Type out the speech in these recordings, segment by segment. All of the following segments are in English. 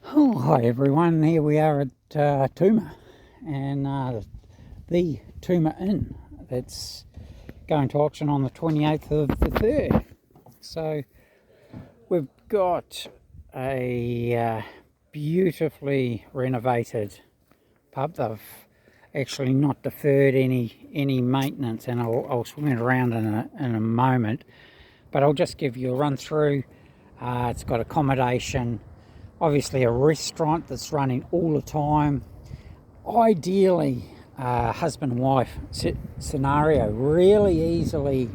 Oh, hi everyone. Here we are at Tooma, and the Tooma Inn that's going to auction on the 28th of the 3rd. So we've got a beautifully renovated pub. They've actually not deferred any maintenance, and I'll swing it around in a moment. But I'll just give you a run through. It's got accommodation. Obviously a restaurant that's running all the time. Ideally, husband and wife scenario, really easily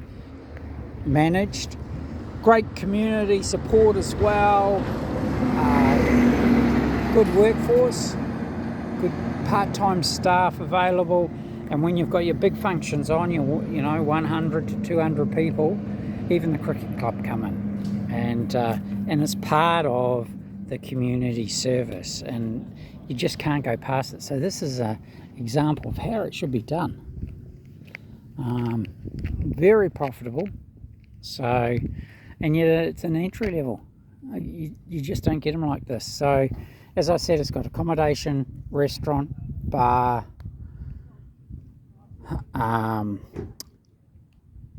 managed. Great community support as well. Good workforce, good part-time staff available. And when you've got your big functions on, you know, 100 to 200 people, even the cricket club come in. And it's part of the community service, and you just can't go past it. So this is an example of how it should be done. Very profitable. So, and yet it's an entry level. You just don't get them like this. So, as I said, it's got accommodation, restaurant, bar,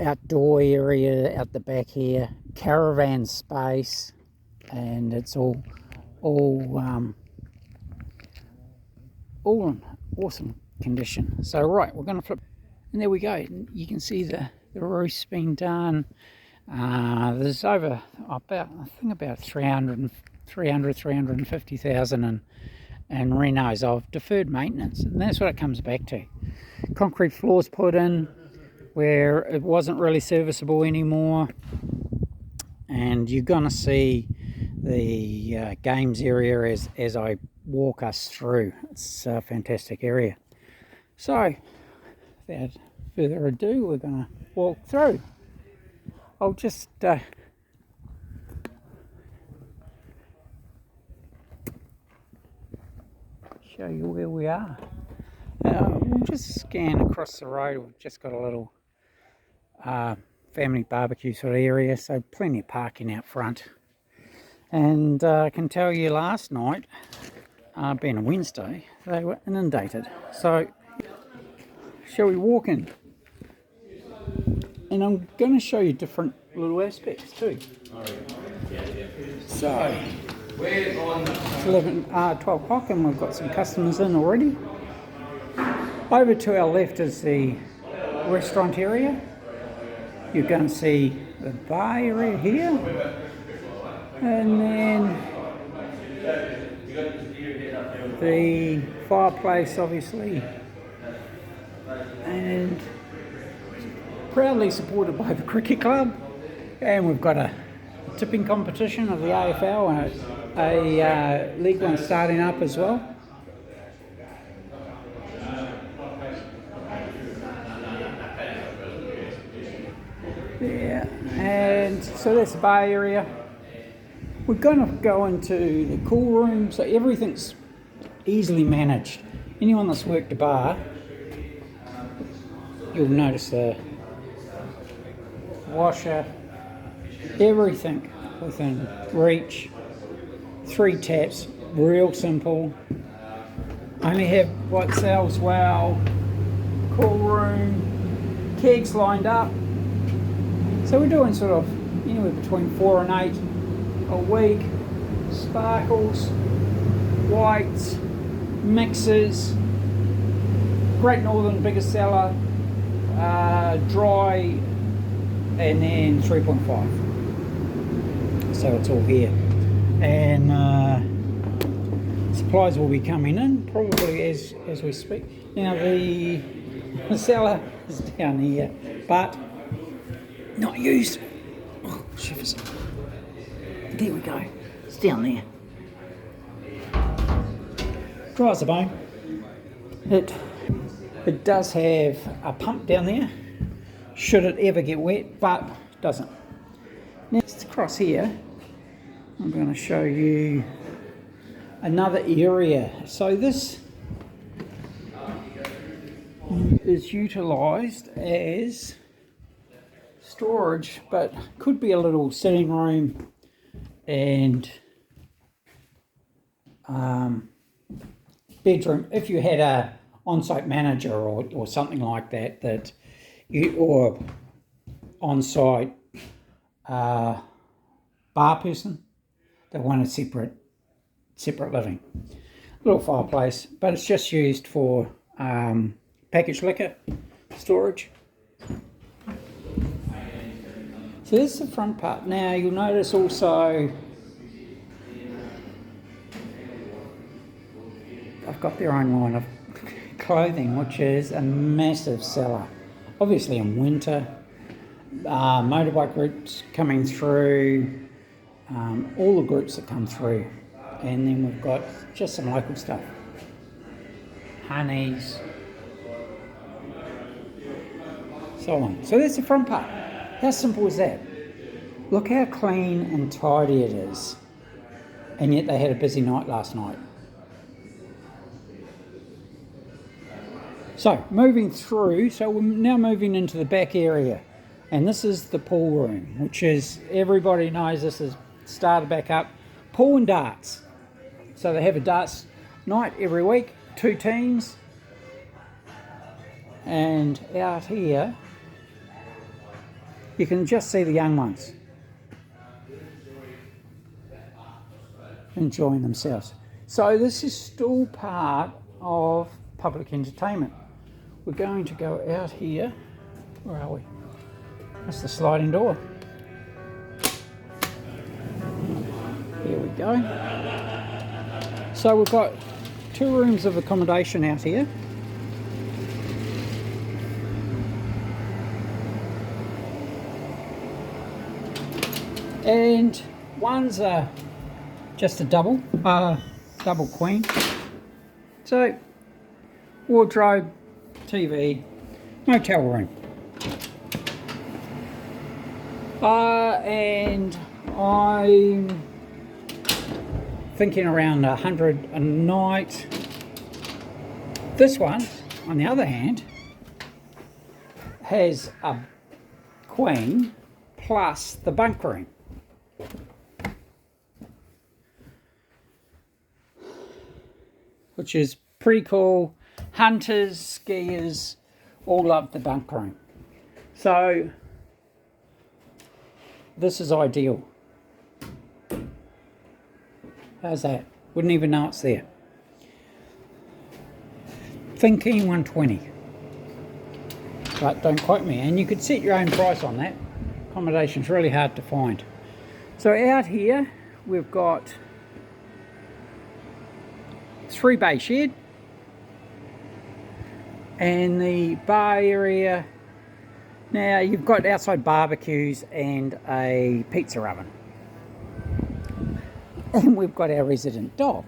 outdoor area out the back here, caravan space, and it's all in awesome condition. So right, we're going to flip, and there we go. You can see the roof's been done. There's over about 350,000 and renos of deferred maintenance, and that's what it comes back to. Concrete floors put in where it wasn't really serviceable anymore, and you're going to see the games area as I walk us through. It's a fantastic area. So without further ado, we're going to walk through. I'll just show you where we are. We'll just scan across the road. We've just got a little family barbecue sort of area, so plenty of parking out front. And I can tell you last night, being a Wednesday, they were inundated. So shall we walk in? And I'm going to show you different little aspects too. So it's 12 o'clock and we've got some customers in already. Over to our left is the restaurant area. You're going to see the bar area here. And then the fireplace, obviously, and proudly supported by the cricket club. And we've got a tipping competition of the AFL and a League One starting up as well. Yeah, and so that's the bar area. We're going to go into the cool room, so everything's easily managed. Anyone that's worked a bar, you'll notice the washer, everything within reach. 3 taps, real simple. Only have white cells, well, cool room, kegs lined up. So we're doing sort of anywhere between 4 and 8 a week. Sparkles, whites, mixers, Great Northern biggest seller, dry, and then 3.5. So it's all here, and supplies will be coming in probably as we speak. Now the cellar is down here, but not used. Oh, shivers. There we go. It's down there. Dry as a bone. It does have a pump down there, should it ever get wet, but it doesn't. Next, across here, I'm going to show you another area. So this is utilised as storage, but could be a little sitting room and bedroom, if you had a on-site manager or something like that, or on-site bar person that wanted separate living. Little fireplace, but it's just used for packaged liquor storage. So this is the front part. Now you'll notice also I've got their own line of clothing, which is a massive seller. Obviously in winter, motorbike groups coming through, all the groups that come through. And then we've got just some local stuff. Honeys, so on. So that's the front part. How simple is that? Look how clean and tidy it is. And yet they had a busy night last night. So moving through, so we're now moving into the back area. And this is the pool room, which is, everybody knows this is started back up. Pool and darts. So they have a darts night every week, 2 teams. And out here, you can just see the young ones enjoying themselves. So this is still part of public entertainment. We're going to go out here. Where are we? That's the sliding door. Here we go. So we've got 2 rooms of accommodation out here. And one's just a double queen. So wardrobe, TV, motel room. And I'm thinking around 100 a night. This one, on the other hand, has a queen plus the bunk room. Which is pretty cool. Hunters, skiers, all love the bunk room. So this is ideal. How's that? Wouldn't even know it's there. Thinking 120. But don't quote me. And you could set your own price on that. Accommodation's really hard to find. So out here we've got 3 bay shed. And the bar area, now you've got outside barbecues and a pizza oven. And we've got our resident dog.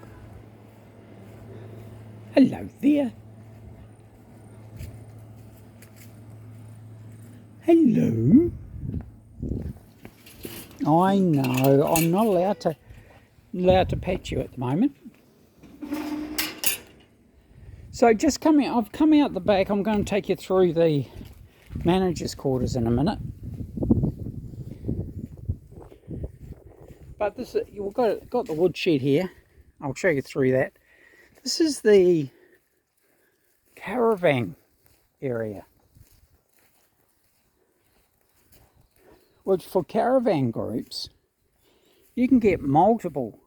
Hello there. Hello. I know, I'm not allowed to pet you at the moment. So I've come out the back. I'm going to take you through the manager's quarters in a minute. But you've got the wood shed here. I'll show you through that. This is the caravan area, which for caravan groups, you can get multiple.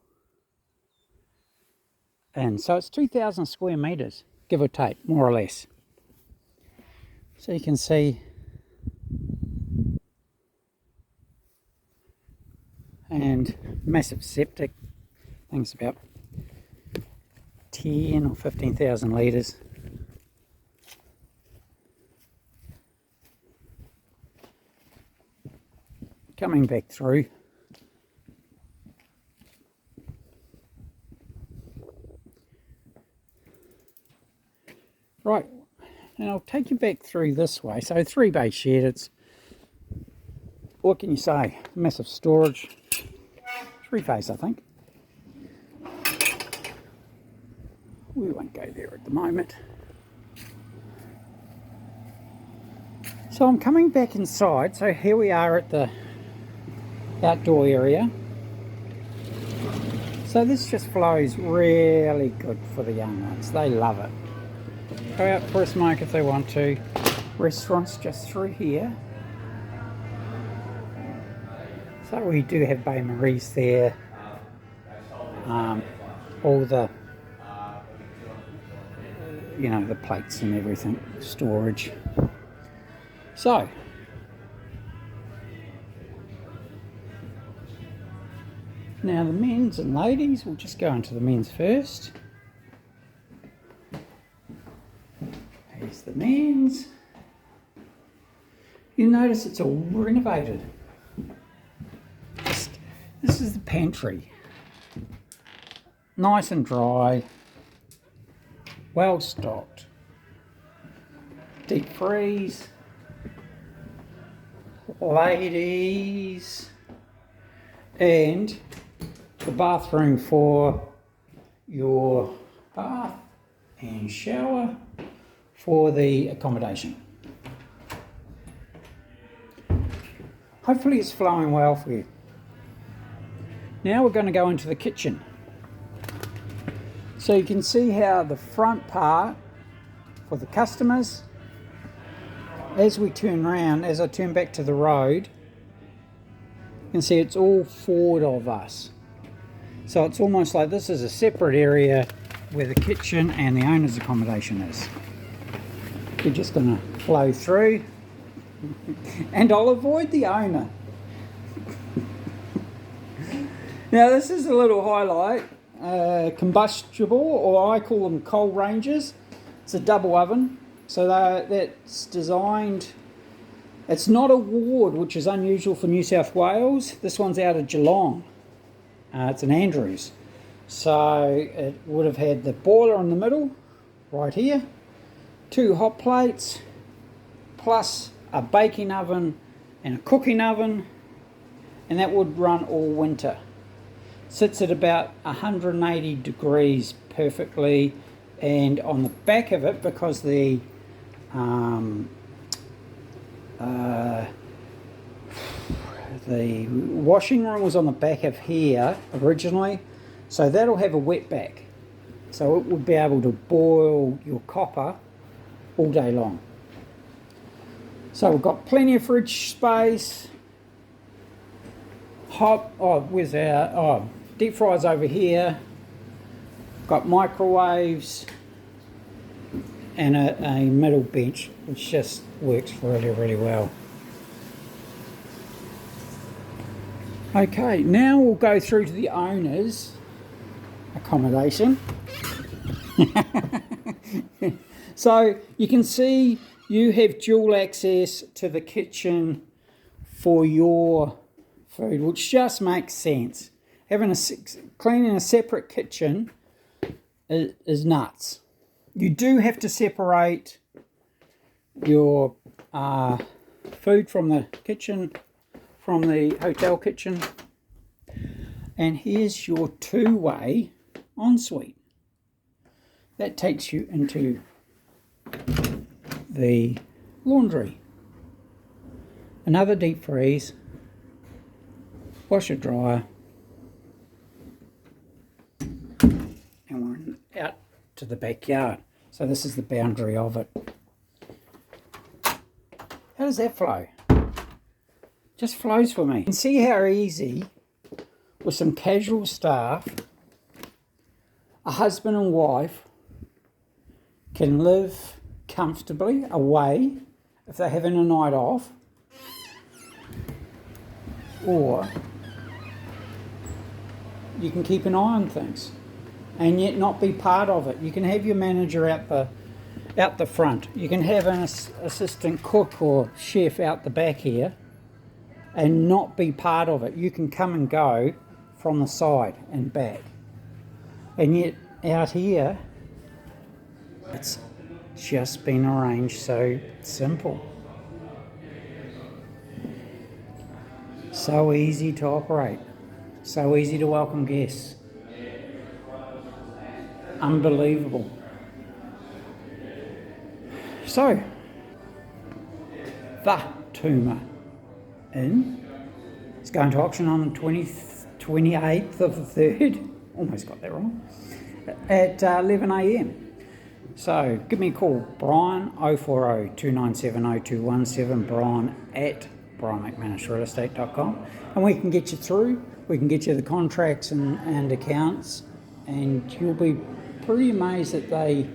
And so it's 2,000 square metres. Give or take, more or less. So you can see, and massive septic, things about 10 or 15,000 litres. Coming back through. Right, and I'll take you back through this way. So 3 bay shed, it's, what can you say, massive storage, 3-phase I think. We won't go there at the moment. So I'm coming back inside, so here we are at the outdoor area. So this just flows really good for the young ones. They love it. Go out for a smoke if they want to. Restaurants just through here. So we do have Bain Marie's there. All the, you know, the plates and everything, storage. So, now the men's and ladies, we'll just go into the men's first. Here's the men's. You notice it's all renovated. This is the pantry. Nice and dry, well stocked. Deep freeze, ladies, and the bathroom for your bath and shower for the accommodation. Hopefully it's flowing well for you. Now we're going to go into the kitchen. So you can see how the front part for the customers, as we turn around, as I turn back to the road, you can see it's all forward of us. So it's almost like this is a separate area where the kitchen and the owner's accommodation is. We're just going to flow through and I'll avoid the owner. Now this is a little highlight. Combustible, or I call them coal rangers. It's a double oven, so that's designed. It's not a ward, which is unusual for New South Wales. This one's out of Geelong. It's an Andrews, so it would have had the boiler in the middle, right here, 2 hot plates, plus a baking oven and a cooking oven, and that would run all winter. Sits at about 180 degrees perfectly, and on the back of it, because the washing room was on the back of here originally, so that'll have a wet back, so it would be able to boil your copper all day long. So we've got plenty of fridge space. Where's our deep fryers over here. Got microwaves and a middle bench, which just works really, really well. Okay, now we'll go through to the owner's accommodation. So you can see you have dual access to the kitchen for your food, which just makes sense. Cleaning a separate kitchen is nuts. You do have to separate your food from the kitchen, from the hotel kitchen. And here's your 2-way ensuite. That takes you into the laundry. Another deep freeze, washer dryer, and we're out to the backyard. So this is the boundary of it. How does that flow? Just flows for me. You can see how easy, with some casual staff, a husband and wife can live comfortably away if they're having a night off, or you can keep an eye on things and yet not be part of it. You can have your manager out the front. You can have an assistant cook or chef out the back here and not be part of it. You can come and go from the side and back. And yet out here, it's just been arranged so simple. So easy to operate. So easy to welcome guests. Unbelievable. So, the Tooma Inn is going to auction on the 28th of the 3rd. almost got that wrong, at 11 a.m. So give me a call, Brian, 040 297 0217, Brian at brianmcmanusrealestate.com, and we can get you through. We can get you the contracts and accounts, and you'll be pretty amazed that they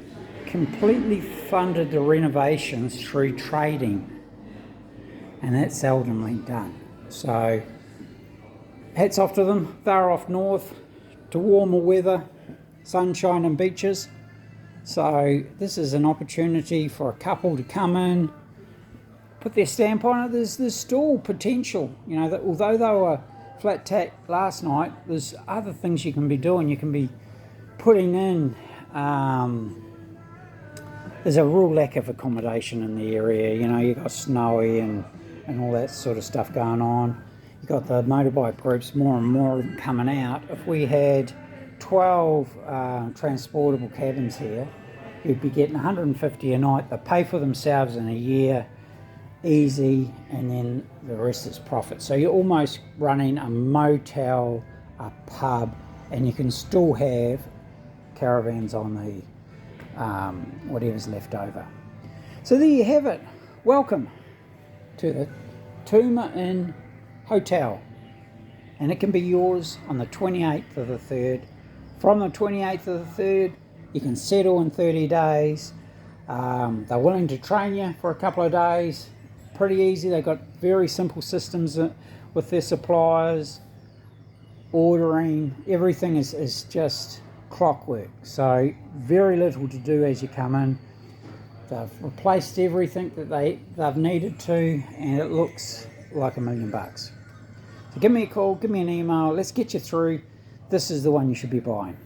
completely funded the renovations through trading, and that's seldomly done. So hats off to them. They're off north to warmer weather, sunshine and beaches. So this is an opportunity for a couple to come in, put their stamp on it. There's still potential, you know, that although they were flat tack last night, there's other things you can be doing. You can be putting in, there's a real lack of accommodation in the area. You know, you've got snowy and all that sort of stuff going on. You've got the motorbike groups, more and more of them coming out. If we had 12 transportable cabins here, you'd be getting 150 a night. They pay for themselves in a year, easy, and then the rest is profit. So you're almost running a motel, a pub, and you can still have caravans on the whatever's left over. So there you have it. Welcome to the Tooma Inn Hotel, and it can be yours on the 28th of the 3rd. From the 28th of the 3rd, you can settle in 30 days. They're willing to train you for a couple of days. Pretty easy. They've got very simple systems with their suppliers. Ordering, everything is just clockwork. So very little to do as you come in. They've replaced everything that they've needed to, and it looks like $1 million. So give me a call, give me an email. Let's get you through. This is the one you should be buying.